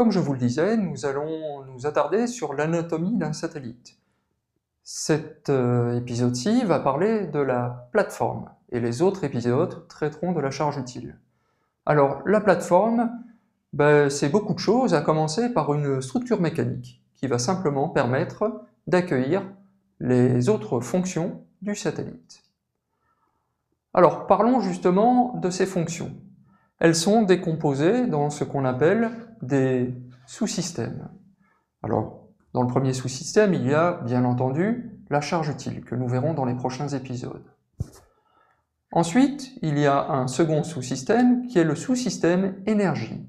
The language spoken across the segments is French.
Comme je vous le disais, nous allons nous attarder sur l'anatomie d'un satellite. Cet épisode-ci va parler de la plateforme, et les autres épisodes traiteront de la charge utile. Alors, la plateforme, c'est beaucoup de choses, à commencer par une structure mécanique, qui va simplement permettre d'accueillir les autres fonctions du satellite. Alors, parlons justement de ces fonctions. Elles sont décomposées dans ce qu'on appelle des sous-systèmes. Alors, dans le premier sous-système, il y a bien entendu la charge utile, que nous verrons dans les prochains épisodes. Ensuite, il y a un second sous-système qui est le sous-système énergie.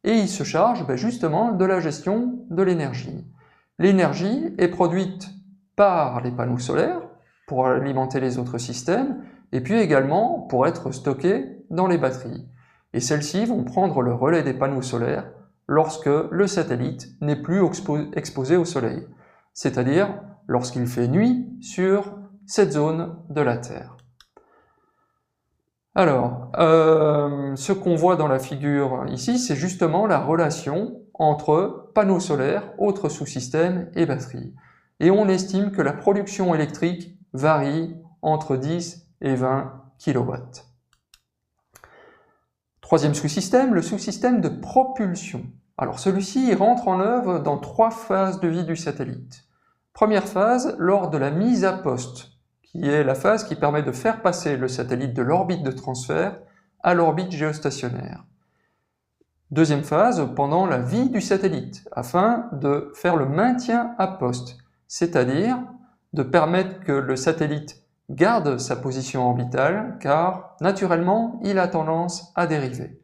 Et il se charge justement de la gestion de l'énergie. L'énergie est produite par les panneaux solaires pour alimenter les autres systèmes, et puis également pour être stockée dans les batteries. Et celles-ci vont prendre le relais des panneaux solaires lorsque le satellite n'est plus exposé au soleil, c'est-à-dire lorsqu'il fait nuit sur cette zone de la Terre. Alors, ce qu'on voit dans la figure ici, c'est justement la relation entre panneaux solaires, autres sous-systèmes et batteries. Et on estime que la production électrique varie entre 10 et 20 kW. Troisième sous-système, le sous-système de propulsion. Alors celui-ci rentre en œuvre dans 3 phases de vie du satellite. Première phase, lors de la mise à poste, qui est la phase qui permet de faire passer le satellite de l'orbite de transfert à l'orbite géostationnaire. Deuxième phase, pendant la vie du satellite, afin de faire le maintien à poste, c'est-à-dire de permettre que le satellite garde sa position orbitale, car naturellement, il a tendance à dériver.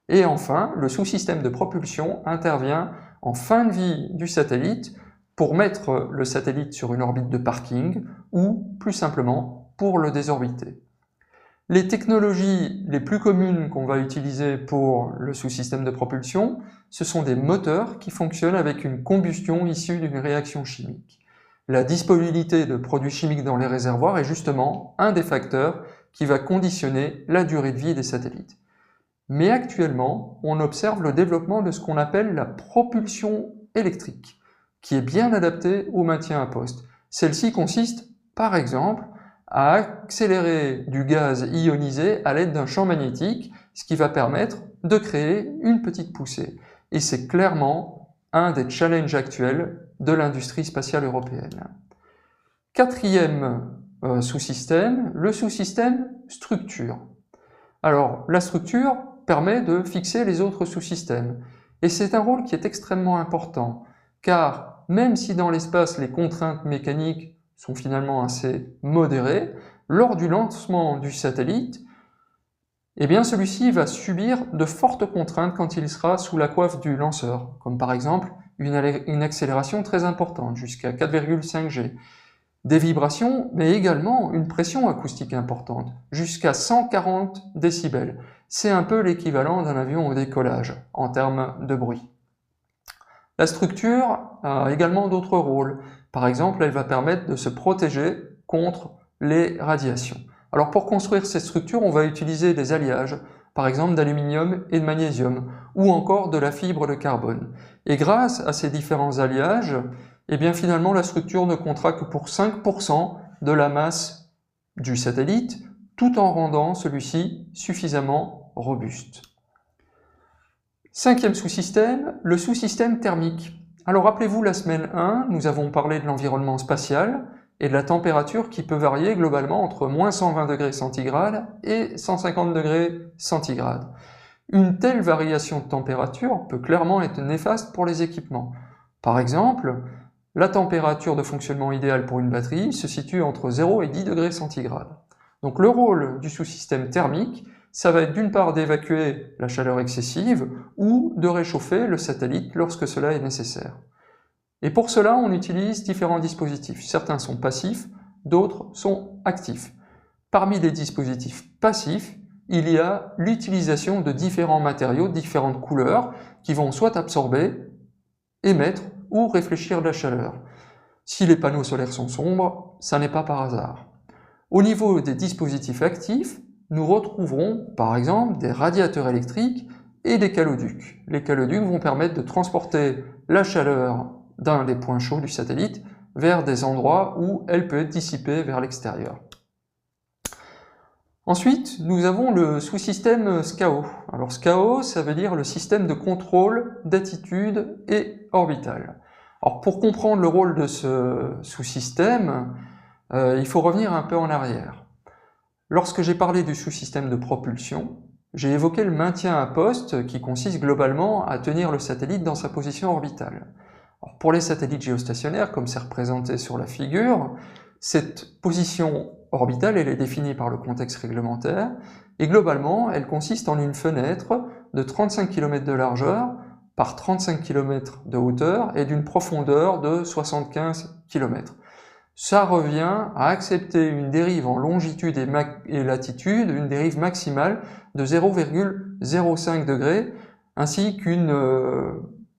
Et enfin, le sous-système de propulsion intervient en fin de vie du satellite pour mettre le satellite sur une orbite de parking ou, plus simplement, pour le désorbiter. Les technologies les plus communes qu'on va utiliser pour le sous-système de propulsion, ce sont des moteurs qui fonctionnent avec une combustion issue d'une réaction chimique. La disponibilité de produits chimiques dans les réservoirs est justement un des facteurs qui va conditionner la durée de vie des satellites. Mais actuellement, on observe le développement de ce qu'on appelle la propulsion électrique, qui est bien adaptée au maintien à poste. Celle-ci consiste, par exemple, à accélérer du gaz ionisé à l'aide d'un champ magnétique, ce qui va permettre de créer une petite poussée. Et c'est clairement un des challenges actuels de l'industrie spatiale européenne. Quatrième sous-système, le sous-système structure. Alors, la structure permet de fixer les autres sous-systèmes. Et c'est un rôle qui est extrêmement important, car même si dans l'espace les contraintes mécaniques sont finalement assez modérées, lors du lancement du satellite, celui-ci va subir de fortes contraintes quand il sera sous la coiffe du lanceur, comme par exemple une accélération très importante, jusqu'à 4,5 G, des vibrations, mais également une pression acoustique importante, jusqu'à 140 décibels. C'est un peu l'équivalent d'un avion au décollage, en termes de bruit. La structure a également d'autres rôles. Par exemple, elle va permettre de se protéger contre les radiations. Alors pour construire cette structure, on va utiliser des alliages, par exemple d'aluminium et de magnésium, ou encore de la fibre de carbone. Et grâce à ces différents alliages, finalement la structure ne comptera que pour 5% de la masse du satellite, tout en rendant celui-ci suffisamment robuste. Cinquième sous-système, le sous-système thermique. Alors rappelez-vous, la semaine 1, nous avons parlé de l'environnement spatial et de la température qui peut varier globalement entre moins 120 degrés centigrades et 150 degrés centigrades. Une telle variation de température peut clairement être néfaste pour les équipements. Par exemple, la température de fonctionnement idéale pour une batterie se situe entre 0 et 10 degrés centigrades. Donc le rôle du sous-système thermique, ça va être d'une part d'évacuer la chaleur excessive ou de réchauffer le satellite lorsque cela est nécessaire. Et pour cela, on utilise différents dispositifs. Certains sont passifs, d'autres sont actifs. Parmi les dispositifs passifs, il y a l'utilisation de différents matériaux, de différentes couleurs, qui vont soit absorber, émettre ou réfléchir de la chaleur. Si les panneaux solaires sont sombres, ça n'est pas par hasard. Au niveau des dispositifs actifs, nous retrouverons par exemple des radiateurs électriques et des caloducs. Les caloducs vont permettre de transporter la chaleur d'un des points chauds du satellite vers des endroits où elle peut être dissipée vers l'extérieur. Ensuite, nous avons le sous-système SCAO. Alors SCAO, ça veut dire le système de contrôle d'attitude et orbitale. Alors pour comprendre le rôle de ce sous-système, il faut revenir un peu en arrière. Lorsque j'ai parlé du sous-système de propulsion, j'ai évoqué le maintien à poste qui consiste globalement à tenir le satellite dans sa position orbitale. Alors pour les satellites géostationnaires, comme c'est représenté sur la figure, cette position orbitale, elle est définie par le contexte réglementaire, et globalement, elle consiste en une fenêtre de 35 km de largeur par 35 km de hauteur et d'une profondeur de 75 km. Ça revient à accepter une dérive en longitude et latitude, une dérive maximale de 0,05 degrés, ainsi qu'une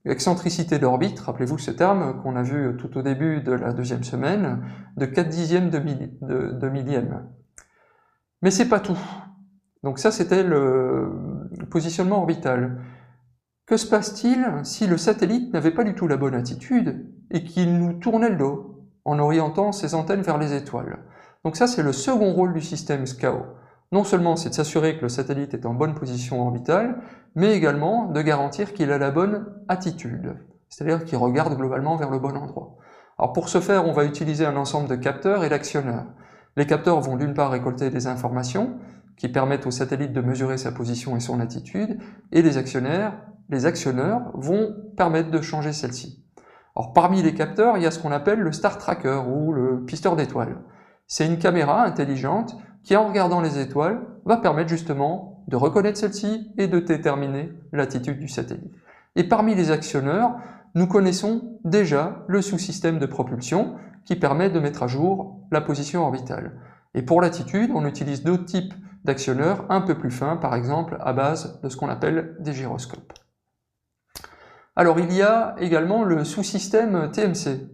excentricité d'orbite, rappelez-vous ce terme qu'on a vu tout au début de la deuxième semaine, de 4/10 de millième. Mais c'est pas tout. Donc ça, c'était le positionnement orbital. Que se passe-t-il si le satellite n'avait pas du tout la bonne attitude et qu'il nous tournait le dos en orientant ses antennes vers les étoiles? Donc ça, c'est le second rôle du système SCAO. Non seulement c'est de s'assurer que le satellite est en bonne position orbitale, mais également de garantir qu'il a la bonne attitude, c'est-à-dire qu'il regarde globalement vers le bon endroit. Alors pour ce faire, on va utiliser un ensemble de capteurs et d'actionneurs. Les capteurs vont d'une part récolter des informations qui permettent au satellite de mesurer sa position et son attitude, et les actionneurs vont permettre de changer celle-ci. Alors parmi les capteurs, il y a ce qu'on appelle le Star Tracker ou le pisteur d'étoiles. C'est une caméra intelligente qui, en regardant les étoiles, va permettre justement de reconnaître celle-ci et de déterminer l'attitude du satellite. Et parmi les actionneurs, nous connaissons déjà le sous-système de propulsion qui permet de mettre à jour la position orbitale. Et pour l'attitude, on utilise d'autres types d'actionneurs un peu plus fins, par exemple à base de ce qu'on appelle des gyroscopes. Alors il y a également le sous-système TMC.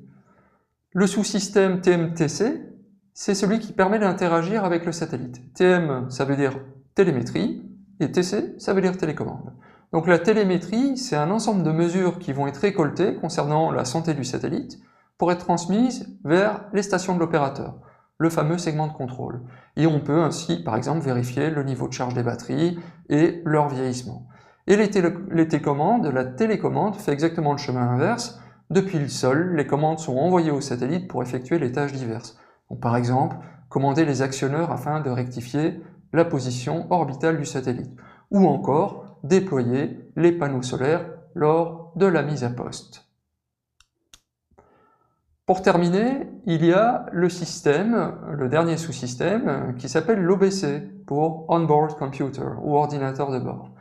Le sous-système TMTC, c'est celui qui permet d'interagir avec le satellite. TM, ça veut dire télémétrie, et TC, ça veut dire télécommande. Donc la télémétrie, c'est un ensemble de mesures qui vont être récoltées concernant la santé du satellite pour être transmises vers les stations de l'opérateur, le fameux segment de contrôle. Et on peut ainsi, par exemple, vérifier le niveau de charge des batteries et leur vieillissement. Et la télécommande fait exactement le chemin inverse. Depuis le sol, les commandes sont envoyées au satellite pour effectuer les tâches diverses. Donc, par exemple, commander les actionneurs afin de rectifier la position orbitale du satellite, ou encore déployer les panneaux solaires lors de la mise à poste. Pour terminer, il y a le système, le dernier sous-système, qui s'appelle l'OBC, pour On-Board Computer, ou ordinateur de bord.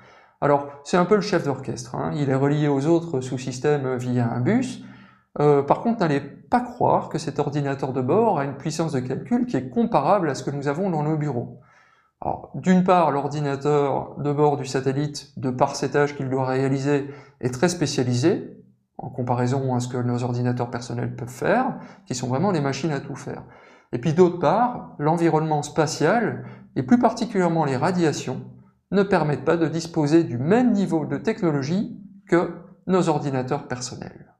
Alors, c'est un peu le chef d'orchestre, hein. Il est relié aux autres sous-systèmes via un bus. Par contre, n'allez pas croire que cet ordinateur de bord a une puissance de calcul qui est comparable à ce que nous avons dans nos bureaux. Alors, d'une part, l'ordinateur de bord du satellite, de par ses tâches qu'il doit réaliser, est très spécialisé, en comparaison à ce que nos ordinateurs personnels peuvent faire, qui sont vraiment des machines à tout faire. Et puis d'autre part, l'environnement spatial, et plus particulièrement les radiations, ne permettent pas de disposer du même niveau de technologie que nos ordinateurs personnels.